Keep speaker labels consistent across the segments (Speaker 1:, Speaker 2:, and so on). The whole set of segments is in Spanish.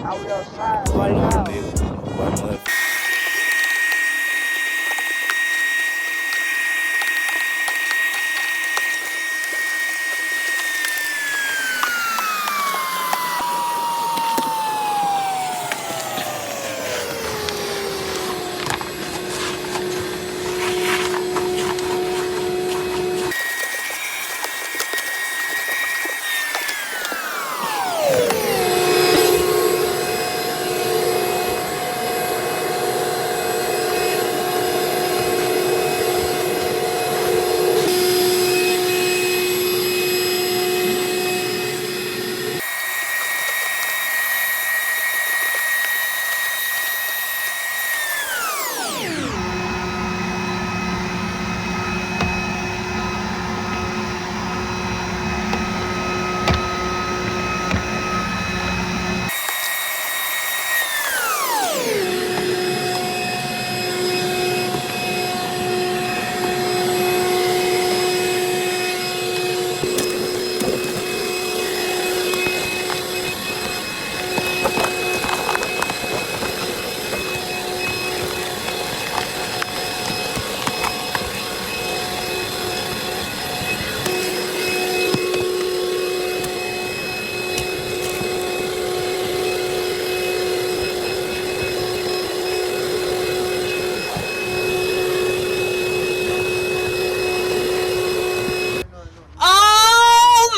Speaker 1: Oh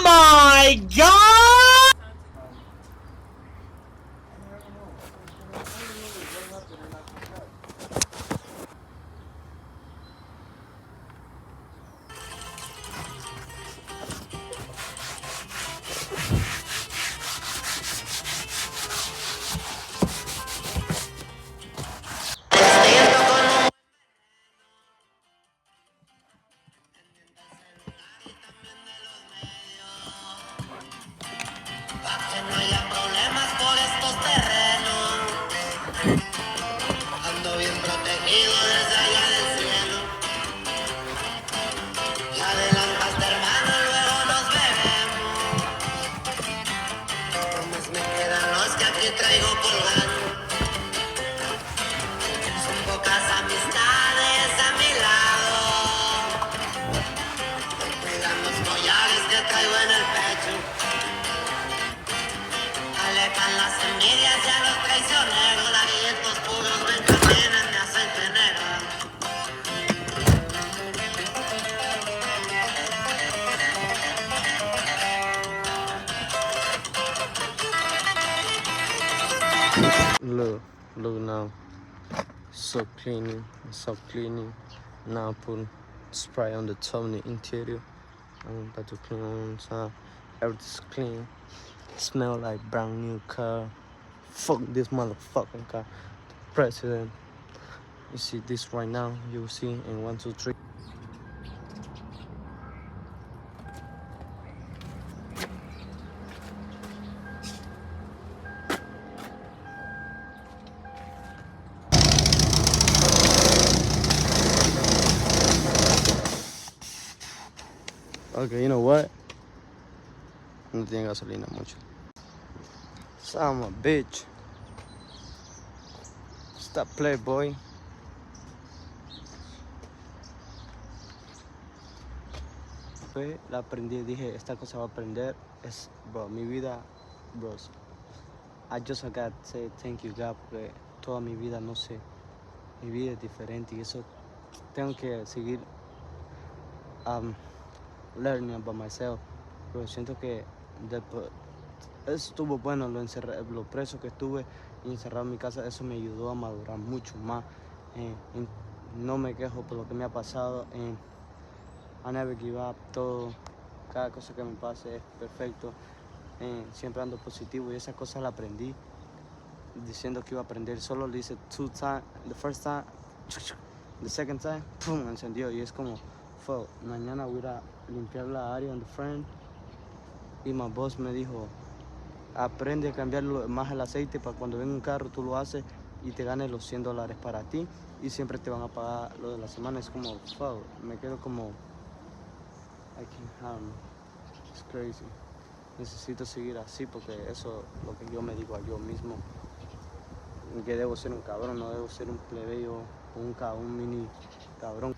Speaker 1: my God!
Speaker 2: Que no haya problemas por estos terrenos. Ando bien protegido desde allá del cielo. Y adelantaste, hermano, luego nos veremos. Nomás me quedan los que aquí traigo colgando. Son pocas amistades a mi lado. Cuidan los collares que traigo en el pecho. Alejan las envidias y a los traicioneros. Laguilletos puros me encaminan, me hacen generar.
Speaker 3: Look now. So cleaning. Now put spray on the top of the interior. I'm about to clean on inside. Everything's clean. Smell like brand new car. Fuck this motherfucking car. The president. You see this right now. You will see in 1, 2, 3. Okay, you know what? No tiene gasolina mucho. Son of a bitch. Stop playboy. La aprendí, dije, esta cosa va a aprender. Es, bro, mi vida, bros. I just got to say thank you, God, porque toda mi vida, no sé, mi vida es diferente y eso tengo que seguir learning about myself. Pero siento que después, eso estuvo bueno, lo preso que estuve y encerrado en mi casa, eso me ayudó a madurar mucho más. No me quejo por lo que me ha pasado. I never give up. Todo, cada cosa que me pase es perfecto. Siempre ando positivo y esa cosa la aprendí diciendo que iba a aprender. Solo lo hice 2 times. The first time, the second time, pum, encendió y es como, fuck, mañana voy a ir a limpiar la área en the front. Y mi boss me dijo, aprende a cambiar más el aceite para cuando venga un carro tú lo haces y te ganes los $100 para ti y siempre te van a pagar lo de la semana. Es como, fuck, me quedo como, I can't, it's crazy. Necesito seguir así porque eso es lo que yo me digo a yo mismo. que debo ser un cabrón, no debo ser un plebeyo, un mini cabrón.